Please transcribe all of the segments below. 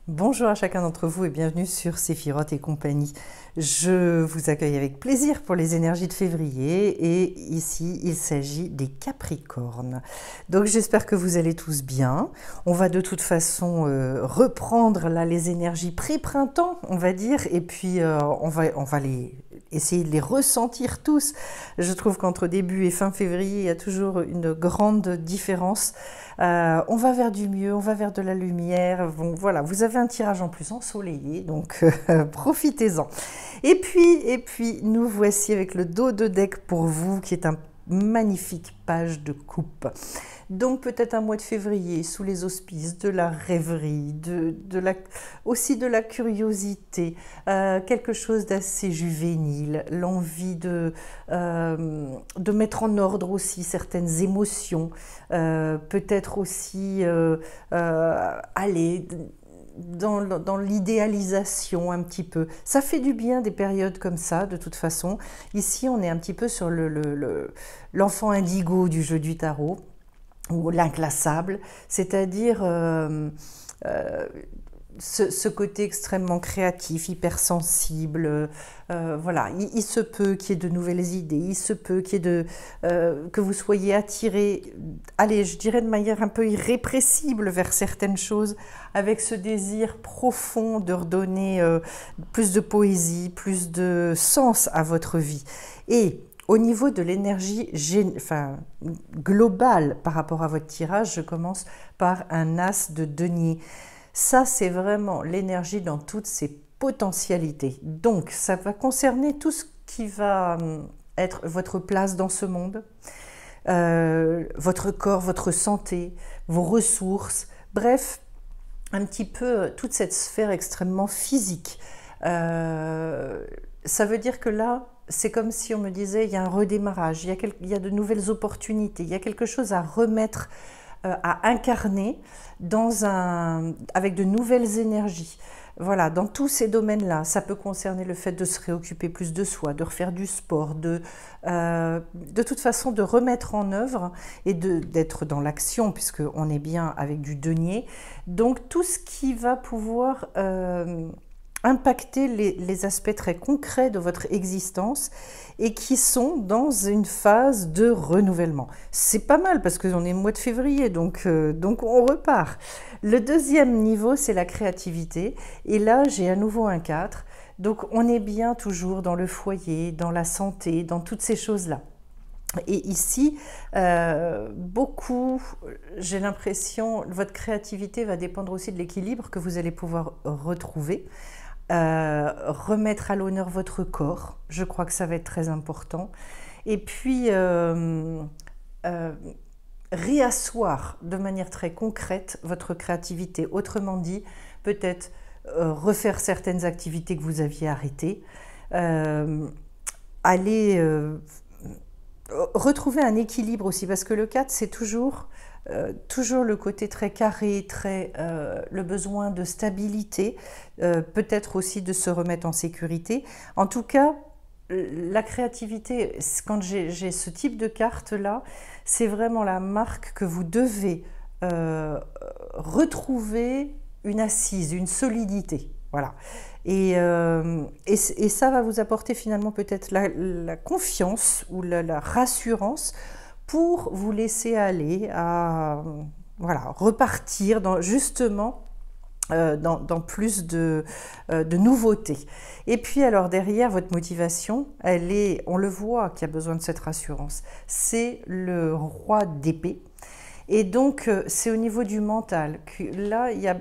Bonjour à chacun d'entre vous et bienvenue sur Séphiroth et compagnie. Je vous accueille avec plaisir pour les énergies de février et ici il s'agit des Capricornes. Donc j'espère que vous allez tous bien. On va de toute façon reprendre là les énergies pré-printemps, on va dire, et puis on va essayer de les ressentir tous. Je trouve qu'entre début et fin février, il y a toujours une grande différence. On va vers du mieux, on va vers de la lumière. Bon, voilà, vous avez un tirage en plus ensoleillé, donc profitez-en. Et puis, nous voici avec le dos de deck pour vous, qui est un magnifique page de coupe. Donc peut-être un mois de février sous les auspices de la rêverie, aussi de la curiosité, quelque chose d'assez juvénile, l'envie de mettre en ordre aussi certaines émotions, peut-être aussi aller dans l'idéalisation un petit peu. Ça fait du bien des périodes comme ça, de toute façon. Ici, on est un petit peu sur l'enfant indigo du jeu du tarot, ou l'inclassable, c'est-à-dire ce côté extrêmement créatif, hypersensible. Voilà, il se peut qu'il y ait de nouvelles idées, il se peut qu'il y ait que vous soyez attiré, allez, je dirais de manière un peu irrépressible vers certaines choses, avec ce désir profond de redonner plus de poésie, plus de sens à votre vie. Et au niveau de l'énergie globale par rapport à votre tirage, je commence par un as de denier. Ça, c'est vraiment l'énergie dans toutes ses potentialités. Donc, ça va concerner tout ce qui va être votre place dans ce monde, votre corps, votre santé, vos ressources, bref, un petit peu toute cette sphère extrêmement physique. Ça veut dire que là, c'est comme si on me disait, il y a un redémarrage, il y a de nouvelles opportunités, il y a quelque chose à remettre, à incarner avec de nouvelles énergies. Voilà, dans tous ces domaines-là, ça peut concerner le fait de se réoccuper plus de soi, de refaire du sport, de toute façon de remettre en œuvre et d'être dans l'action, puisqu'on est bien avec du denier. Donc tout ce qui va pouvoir impacter les aspects très concrets de votre existence et qui sont dans une phase de renouvellement. C'est pas mal parce qu'on est au mois de février, donc on repart. Le deuxième niveau, c'est la créativité. Et là, j'ai à nouveau un 4. Donc on est bien toujours dans le foyer, dans la santé, dans toutes ces choses-là. Et ici, j'ai l'impression, votre créativité va dépendre aussi de l'équilibre que vous allez pouvoir retrouver. Remettre à l'honneur votre corps, je crois que ça va être très important. Et puis, réasseoir de manière très concrète votre créativité. Autrement dit, peut-être refaire certaines activités que vous aviez arrêtées, retrouver un équilibre aussi, parce que le 4, c'est toujours le côté très carré, le besoin de stabilité, peut-être aussi de se remettre en sécurité. En tout cas, la créativité, quand j'ai ce type de carte-là, c'est vraiment la marque que vous devez retrouver une assise, une solidité. Voilà. Et ça va vous apporter finalement peut-être la confiance ou la rassurance pour vous laisser aller à repartir justement dans plus de nouveautés. Et puis alors derrière, votre motivation, on le voit qu'il y a besoin de cette rassurance. C'est le roi d'épée. Et donc c'est au niveau du mental que là, il y a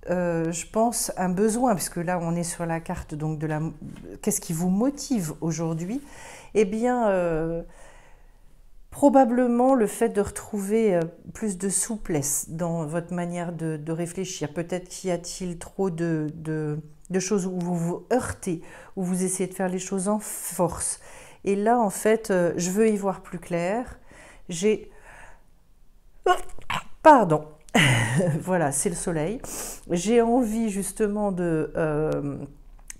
je pense un besoin, puisque là on est sur la carte donc qu'est-ce qui vous motive aujourd'hui. Eh bien probablement le fait de retrouver plus de souplesse dans votre manière de réfléchir. Peut-être qu'y a-t-il trop de choses où vous vous heurtez, où vous essayez de faire les choses en force. Et là, en fait, je veux y voir plus clair. Pardon. Voilà, c'est le soleil. J'ai envie justement de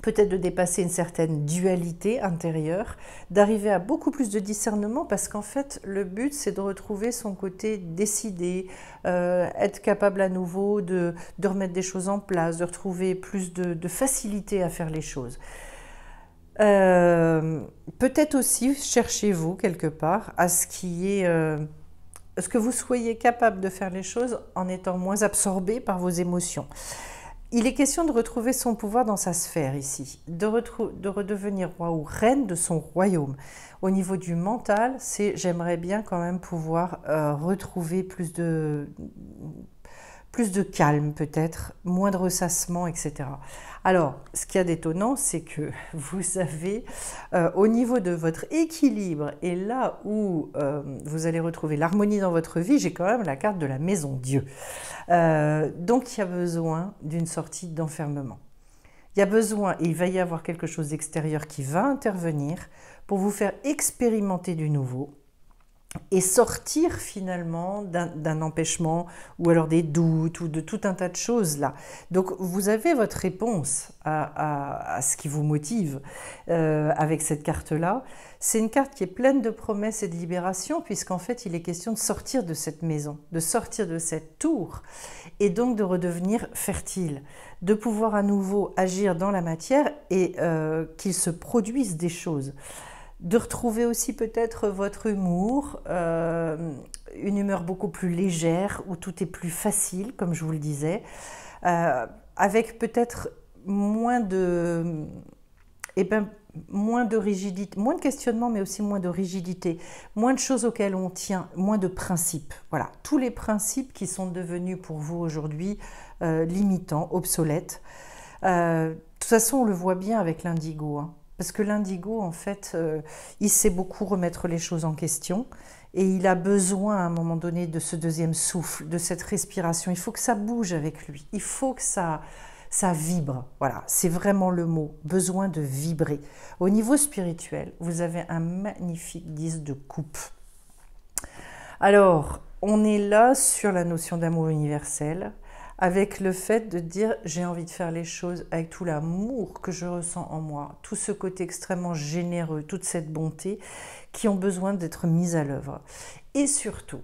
peut-être de dépasser une certaine dualité intérieure, d'arriver à beaucoup plus de discernement, parce qu'en fait, le but, c'est de retrouver son côté décidé, être capable à nouveau de remettre des choses en place, de retrouver plus de facilité à faire les choses. Peut-être aussi, cherchez-vous quelque part à ce que vous soyez capable de faire les choses en étant moins absorbé par vos émotions. Il est question de retrouver son pouvoir dans sa sphère ici, de redevenir roi ou reine de son royaume. Au niveau du mental, j'aimerais bien quand même pouvoir retrouver plus de calme peut-être, moins de ressassement, etc. Alors, ce qu'il y a d'étonnant, c'est que vous avez, au niveau de votre équilibre, et là où vous allez retrouver l'harmonie dans votre vie, j'ai quand même la carte de la maison Dieu. Donc, il y a besoin d'une sortie d'enfermement. Il y a besoin, et il va y avoir quelque chose d'extérieur qui va intervenir pour vous faire expérimenter du nouveau, et sortir finalement d'un empêchement ou alors des doutes ou de tout un tas de choses là. Donc vous avez votre réponse à ce qui vous motive avec cette carte-là. C'est une carte qui est pleine de promesses et de libération, puisqu'en fait il est question de sortir de cette maison, de sortir de cette tour, et donc de redevenir fertile, de pouvoir à nouveau agir dans la matière et qu'il se produise des choses. De retrouver aussi peut-être votre humour, une humeur beaucoup plus légère, où tout est plus facile, comme je vous le disais, avec peut-être moins de rigidité, moins de questionnement, mais aussi moins de rigidité, moins de choses auxquelles on tient, moins de principes. Voilà, tous les principes qui sont devenus pour vous aujourd'hui limitants, obsolètes. De toute façon, on le voit bien avec l'indigo, hein. Parce que l'indigo, en fait, il sait beaucoup remettre les choses en question, et il a besoin à un moment donné de ce deuxième souffle, de cette respiration. Il faut que ça bouge avec lui, il faut que ça vibre. Voilà, c'est vraiment le mot, besoin de vibrer. Au niveau spirituel, vous avez un magnifique 10 de coupe. Alors, on est là sur la notion d'amour universel, avec le fait de dire j'ai envie de faire les choses avec tout l'amour que je ressens en moi, tout ce côté extrêmement généreux, toute cette bonté qui ont besoin d'être mises à l'œuvre. Et surtout,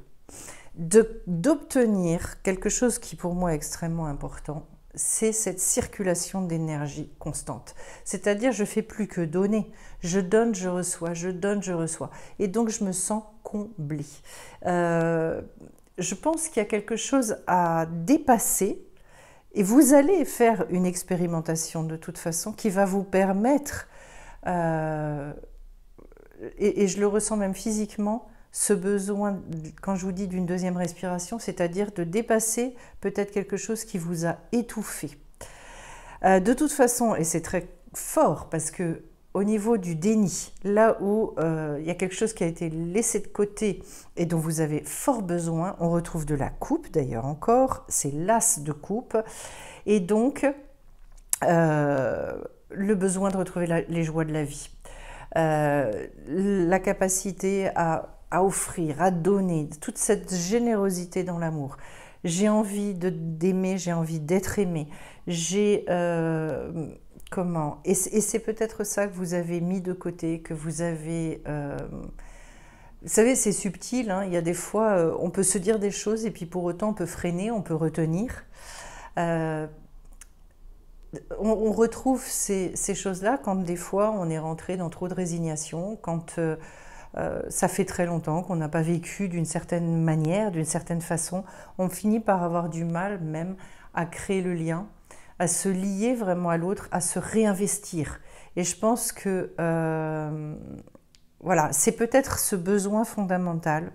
d'obtenir quelque chose qui pour moi est extrêmement important, c'est cette circulation d'énergie constante. C'est-à-dire, je ne fais plus que donner. Je donne, je reçois, je donne, je reçois. Et donc, je me sens comblée. Je pense qu'il y a quelque chose à dépasser, et vous allez faire une expérimentation de toute façon qui va vous permettre, et je le ressens même physiquement, ce besoin, quand je vous dis d'une deuxième respiration, c'est-à-dire de dépasser peut-être quelque chose qui vous a étouffé. De toute façon, et c'est très fort parce que au niveau du déni, là où il y a quelque chose qui a été laissé de côté et dont vous avez fort besoin, on retrouve de la coupe d'ailleurs encore, c'est l'as de coupe, et donc le besoin de retrouver les joies de la vie, la capacité à offrir, à donner, toute cette générosité dans l'amour. J'ai envie d'aimer, j'ai envie d'être aimé, j'ai... Et c'est peut-être ça que vous avez mis de côté, que vous avez... Vous savez, c'est subtil, hein, il y a des fois, on peut se dire des choses et puis pour autant on peut freiner, on peut retenir. On retrouve ces choses-là quand des fois on est rentré dans trop de résignation, quand ça fait très longtemps qu'on n'a pas vécu d'une certaine manière, d'une certaine façon. On finit par avoir du mal même à créer le lien, à se lier vraiment à l'autre, à se réinvestir. Et je pense que voilà, c'est peut-être ce besoin fondamental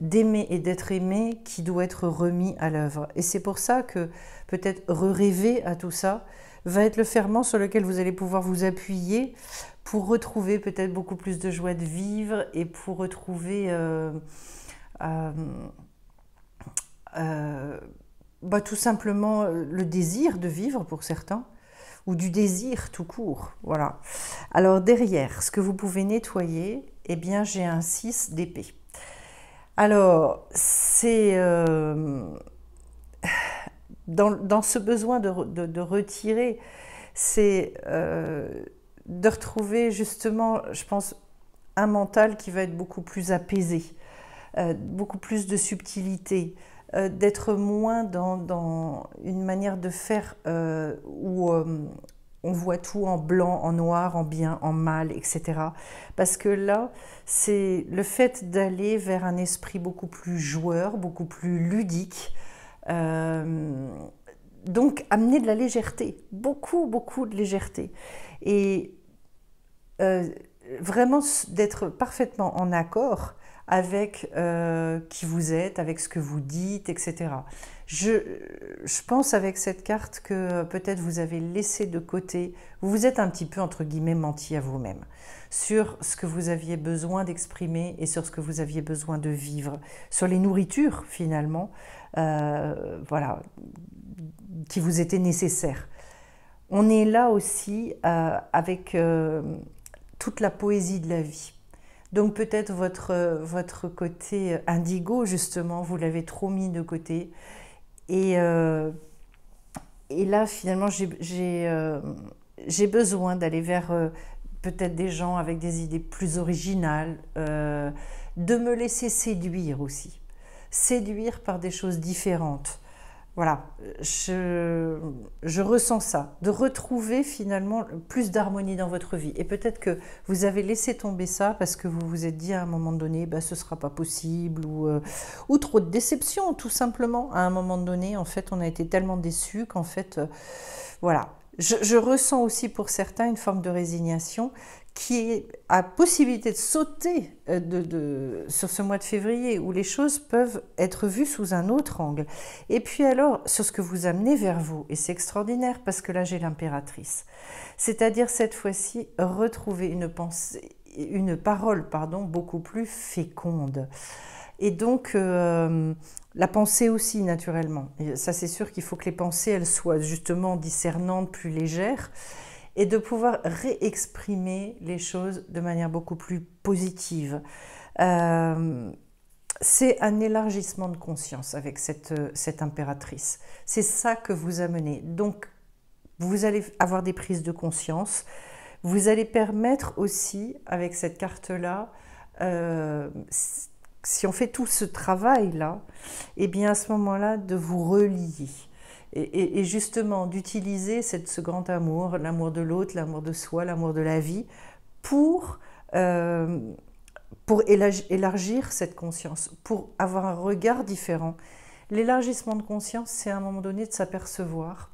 d'aimer et d'être aimé qui doit être remis à l'œuvre. Et c'est pour ça que peut-être rêver à tout ça va être le ferment sur lequel vous allez pouvoir vous appuyer pour retrouver peut-être beaucoup plus de joie de vivre et pour retrouver tout simplement le désir de vivre pour certains, ou du désir tout court. Voilà. Alors derrière, ce que vous pouvez nettoyer, eh bien j'ai un 6 d'épée. Alors, c'est dans ce besoin de retirer c'est de retrouver justement, je pense, un mental qui va être beaucoup plus apaisé, beaucoup plus de subtilité, d'être moins dans une manière de faire où on voit tout en blanc, en noir, en bien, en mal, etc. Parce que là, c'est le fait d'aller vers un esprit beaucoup plus joueur, beaucoup plus ludique. Donc, amener de la légèreté, beaucoup, beaucoup de légèreté. Et euh, vraiment d'être parfaitement en accord avec qui vous êtes, avec ce que vous dites, etc. Je pense avec cette carte que peut-être vous avez laissé de côté, vous vous êtes un petit peu entre guillemets menti à vous-même sur ce que vous aviez besoin d'exprimer et sur ce que vous aviez besoin de vivre, sur les nourritures finalement, voilà, qui vous étaient nécessaires. On est là aussi avec toute la poésie de la vie. Donc peut-être votre côté indigo, justement, vous l'avez trop mis de côté. Et, euh, et là, finalement, j'ai besoin d'aller vers peut-être des gens avec des idées plus originales, de me laisser séduire aussi. Séduire par des choses différentes. Voilà, je ressens ça, de retrouver finalement plus d'harmonie dans votre vie. Et peut-être que vous avez laissé tomber ça parce que vous vous êtes dit à un moment donné, bah, ce ne sera pas possible, ou trop de déception, tout simplement. À un moment donné, en fait, on a été tellement déçus qu'en fait, voilà. Je ressens aussi pour certains une forme de résignation qui a possibilité de sauter sur ce mois de février où les choses peuvent être vues sous un autre angle. Et puis alors, sur ce que vous amenez vers vous, et c'est extraordinaire parce que là j'ai l'impératrice, c'est-à-dire cette fois-ci retrouver une pensée, une parole, pardon, beaucoup plus féconde. Et donc, la pensée aussi, naturellement. Et ça, c'est sûr qu'il faut que les pensées, elles soient justement discernantes, plus légères, et de pouvoir réexprimer les choses de manière beaucoup plus positive. C'est un élargissement de conscience avec cette impératrice. C'est ça que vous amenez. Donc, vous allez avoir des prises de conscience. Vous allez permettre aussi, avec cette carte-là, si on fait tout ce travail-là, eh bien à ce moment-là, de vous relier. Et justement, d'utiliser ce grand amour, l'amour de l'autre, l'amour de soi, l'amour de la vie, pour élargir cette conscience, pour avoir un regard différent. L'élargissement de conscience, c'est à un moment donné de s'apercevoir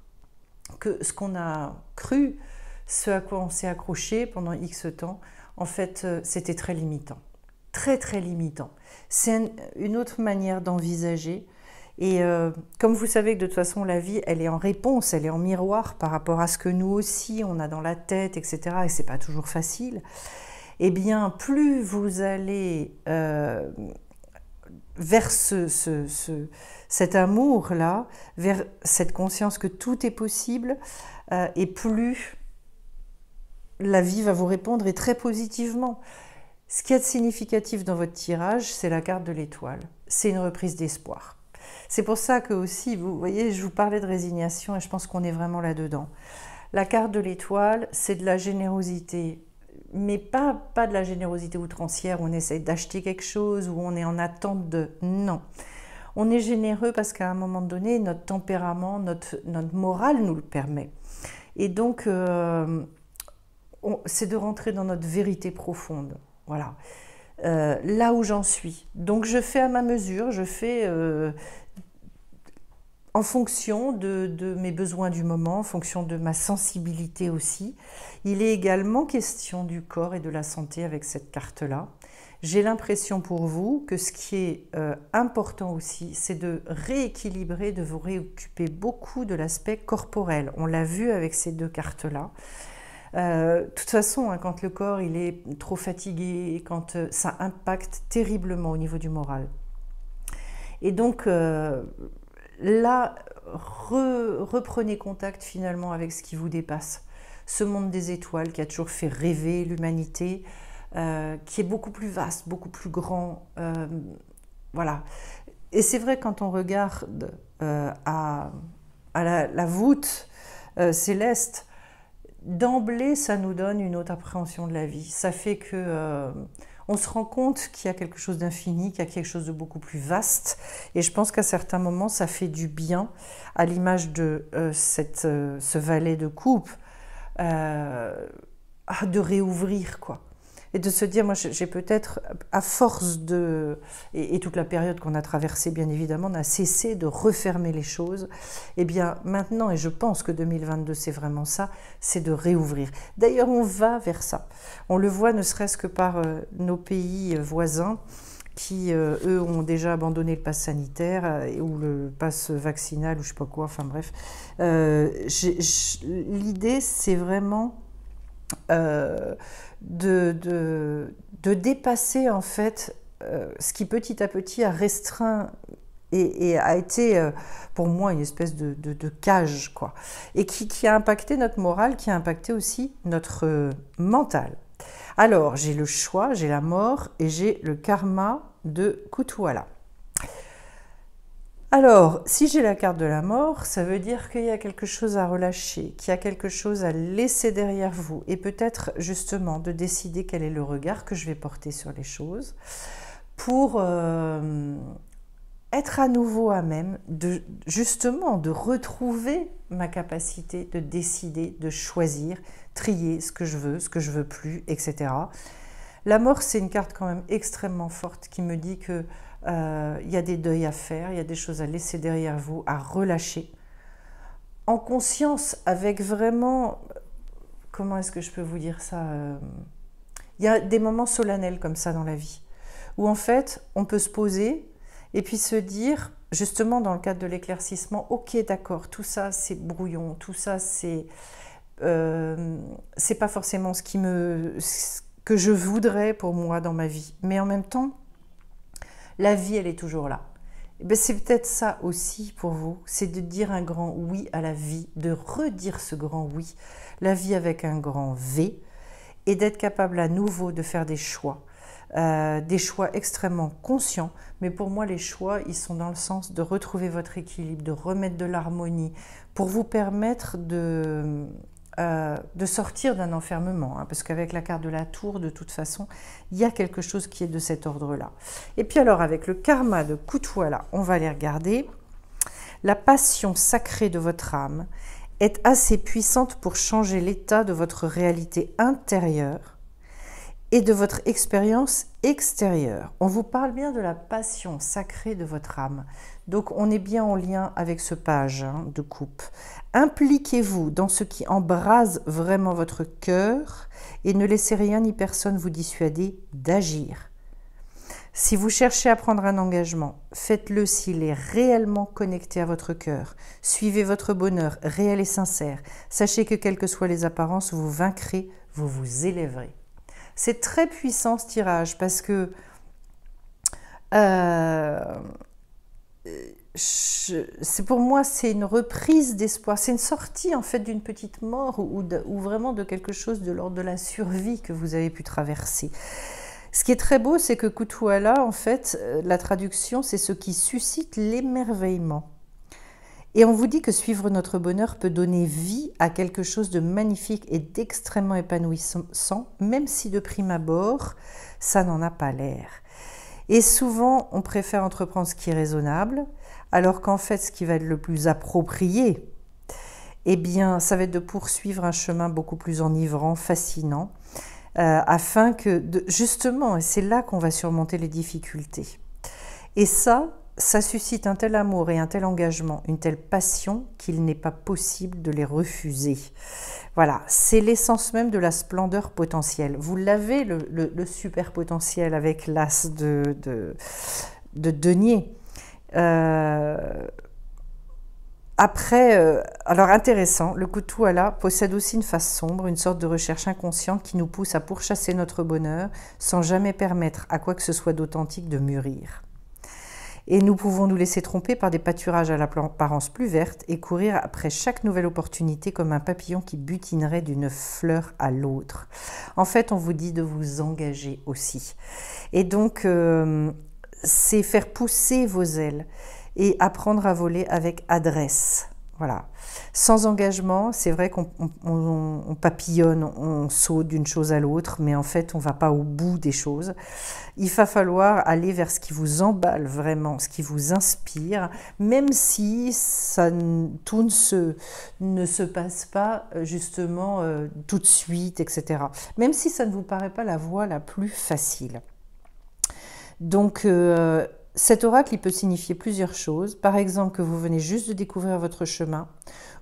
que ce qu'on a cru, ce à quoi on s'est accroché pendant X temps, en fait, c'était très limitant. Très, très limitant. C'est une autre manière d'envisager. Et comme vous savez que de toute façon, la vie, elle est en réponse, elle est en miroir par rapport à ce que nous aussi, on a dans la tête, etc. Et c'est pas toujours facile. Eh bien, plus vous allez vers cet amour-là, vers cette conscience que tout est possible, et plus la vie va vous répondre et très positivement. Ce qui est significatif dans votre tirage, c'est la carte de l'étoile. C'est une reprise d'espoir. C'est pour ça que aussi, vous voyez, je vous parlais de résignation et je pense qu'on est vraiment là-dedans. La carte de l'étoile, c'est de la générosité, mais pas de la générosité outrancière où on essaie d'acheter quelque chose, où on est en attente de... Non. On est généreux parce qu'à un moment donné, notre tempérament, notre morale nous le permet. Et donc, c'est de rentrer dans notre vérité profonde. Voilà. Là où j'en suis. Donc, je fais à ma mesure, je fais... en fonction de mes besoins du moment, en fonction de ma sensibilité aussi. Il est également question du corps et de la santé avec cette carte-là. J'ai l'impression pour vous que ce qui est important aussi, c'est de rééquilibrer, de vous réoccuper beaucoup de l'aspect corporel. On l'a vu avec ces deux cartes-là. De toute façon, hein, quand le corps il est trop fatigué, quand ça impacte terriblement au niveau du moral. Et donc... là, reprenez contact finalement avec ce qui vous dépasse. Ce monde des étoiles qui a toujours fait rêver l'humanité, qui est beaucoup plus vaste, beaucoup plus grand. Voilà. Et c'est vrai quand on regarde à la voûte céleste, d'emblée, ça nous donne une autre appréhension de la vie. Ça fait que on se rend compte qu'il y a quelque chose d'infini, qu'il y a quelque chose de beaucoup plus vaste. Et je pense qu'à certains moments, ça fait du bien, à l'image de ce valet de coupe, de réouvrir, quoi. Et de se dire, moi j'ai peut-être, à force de... Et toute la période qu'on a traversée, bien évidemment, on a cessé de refermer les choses. Et bien maintenant, et je pense que 2022 c'est vraiment ça, c'est de réouvrir. D'ailleurs, on va vers ça. On le voit ne serait-ce que par nos pays voisins qui, eux, ont déjà abandonné le pass sanitaire ou le pass vaccinal ou je sais pas quoi, enfin bref. L'idée, c'est vraiment... de dépasser en fait ce qui petit à petit a restreint et a été pour moi une espèce de cage, quoi, et qui a impacté notre morale, qui a impacté aussi notre mental. Alors j'ai le choix, j'ai la mort et j'ai le karma de Kutuala. Alors, si j'ai la carte de la mort, ça veut dire qu'il y a quelque chose à relâcher, qu'il y a quelque chose à laisser derrière vous, et peut-être justement de décider quel est le regard que je vais porter sur les choses, pour être à nouveau à même justement de retrouver ma capacité de décider, de choisir, trier ce que je veux plus, etc. La mort, c'est une carte quand même extrêmement forte qui me dit que il y a des deuils à faire, il y a des choses à laisser derrière vous, à relâcher, en conscience, avec vraiment, comment est-ce que je peux vous dire ça, il y a des moments solennels comme ça dans la vie, où en fait, on peut se poser et puis se dire, justement dans le cadre de l'éclaircissement, ok, d'accord, tout ça c'est brouillon, tout ça c'est pas forcément ce que je voudrais pour moi dans ma vie, mais en même temps, la vie, elle est toujours là. C'est peut-être ça aussi pour vous, c'est de dire un grand oui à la vie, de redire ce grand oui, la vie avec un grand V, et d'être capable à nouveau de faire des choix extrêmement conscients. Mais pour moi, les choix, ils sont dans le sens de retrouver votre équilibre, de remettre de l'harmonie, pour vous permettre de sortir d'un enfermement, hein, parce qu'avec la carte de la tour, de toute façon, il y a quelque chose qui est de cet ordre-là. Et puis alors, avec le karma de Kutuala, on va aller regarder. La passion sacrée de votre âme est assez puissante pour changer l'état de votre réalité intérieure et de votre expérience extérieure. On vous parle bien de la passion sacrée de votre âme. Donc on est bien en lien avec ce page de coupe. Impliquez-vous dans ce qui embrase vraiment votre cœur et ne laissez rien ni personne vous dissuader d'agir. Si vous cherchez à prendre un engagement, faites-le s'il est réellement connecté à votre cœur. Suivez votre bonheur réel et sincère. Sachez que quelles que soient les apparences, vous vaincrez, vous vous élèverez. C'est très puissant ce tirage parce que pour moi, c'est une reprise d'espoir. C'est une sortie en fait d'une petite mort ou vraiment de quelque chose de l'ordre de la survie que vous avez pu traverser. Ce qui est très beau, c'est que Kutuala, en fait, la traduction, c'est ce qui suscite l'émerveillement. Et on vous dit que suivre notre bonheur peut donner vie à quelque chose de magnifique et d'extrêmement épanouissant, même si de prime abord, ça n'en a pas l'air. Et souvent, on préfère entreprendre ce qui est raisonnable, alors qu'en fait, ce qui va être le plus approprié, eh bien, ça va être de poursuivre un chemin beaucoup plus enivrant, fascinant, afin que, justement, et c'est là qu'on va surmonter les difficultés. Et ça suscite un tel amour et un tel engagement, une telle passion qu'il n'est pas possible de les refuser. Voilà, c'est l'essence même de la splendeur potentielle. Vous l'avez, le super potentiel avec l'as de denier. Après, alors intéressant, le Kutuala possède aussi une face sombre, une sorte de recherche inconsciente qui nous pousse à pourchasser notre bonheur sans jamais permettre à quoi que ce soit d'authentique de mûrir. Et nous pouvons nous laisser tromper par des pâturages à l'apparence plus verte et courir après chaque nouvelle opportunité comme un papillon qui butinerait d'une fleur à l'autre. En fait, on vous dit de vous engager aussi. Et donc, c'est faire pousser vos ailes et apprendre à voler avec adresse. Voilà. Sans engagement, c'est vrai qu'on papillonne, on saute d'une chose à l'autre, mais en fait, on ne va pas au bout des choses. Il va falloir aller vers ce qui vous emballe vraiment, ce qui vous inspire, même si tout ne se passe pas justement tout de suite, etc. Même si ça ne vous paraît pas la voie la plus facile. Donc, cet oracle, il peut signifier plusieurs choses. Par exemple, que vous venez juste de découvrir votre chemin,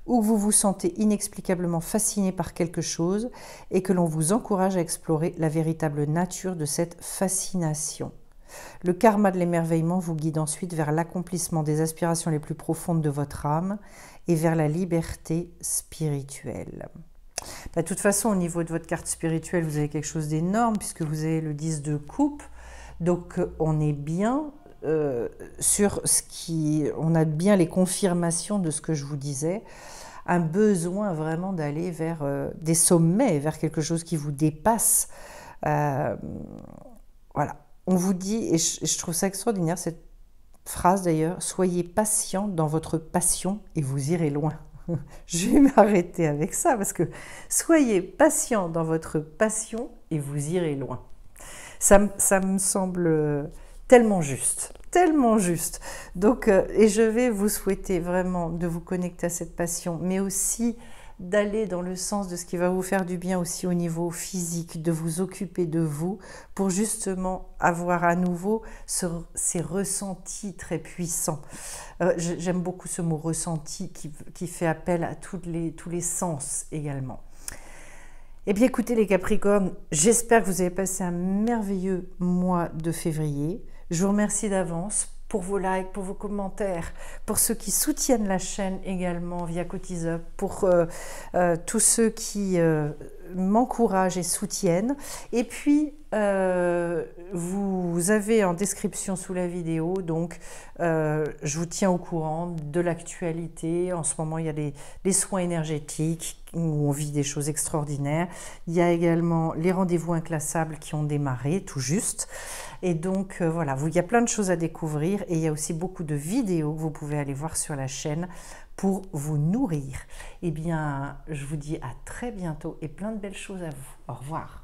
ou que vous vous sentez inexplicablement fasciné par quelque chose et que l'on vous encourage à explorer la véritable nature de cette fascination. Le karma de l'émerveillement vous guide ensuite vers l'accomplissement des aspirations les plus profondes de votre âme et vers la liberté spirituelle. De toute façon, au niveau de votre carte spirituelle, vous avez quelque chose d'énorme puisque vous avez le 10 de coupe. Donc, on est bien sur ce qui... On a bien les confirmations de ce que je vous disais. Un besoin vraiment d'aller vers des sommets, vers quelque chose qui vous dépasse. Voilà. On vous dit, et je trouve ça extraordinaire, cette phrase d'ailleurs, « Soyez patient dans votre passion et vous irez loin ». Je vais m'arrêter avec ça parce que « Soyez patient dans votre passion et vous irez loin ». Ça me semble tellement juste, tellement juste. Donc, et je vais vous souhaiter vraiment de vous connecter à cette passion, mais aussi d'aller dans le sens de ce qui va vous faire du bien aussi au niveau physique, de vous occuper de vous pour justement avoir à nouveau ces ressentis très puissants. J'aime beaucoup ce mot ressenti qui fait appel à tous les sens également. Eh bien écoutez les Capricornes, j'espère que vous avez passé un merveilleux mois de février. Je vous remercie d'avance pour vos likes, pour vos commentaires, pour ceux qui soutiennent la chaîne également via Cotizup, pour tous ceux qui m'encouragent et soutiennent. Et puis, vous avez en description sous la vidéo, donc je vous tiens au courant de l'actualité. En ce moment, il y a les soins énergétiques où on vit des choses extraordinaires. Il y a également les rendez-vous inclassables qui ont démarré tout juste. Et donc, voilà, il y a plein de choses à découvrir et il y a aussi beaucoup de vidéos que vous pouvez aller voir sur la chaîne pour vous nourrir. Eh bien, je vous dis à très bientôt et plein de belles choses à vous. Au revoir.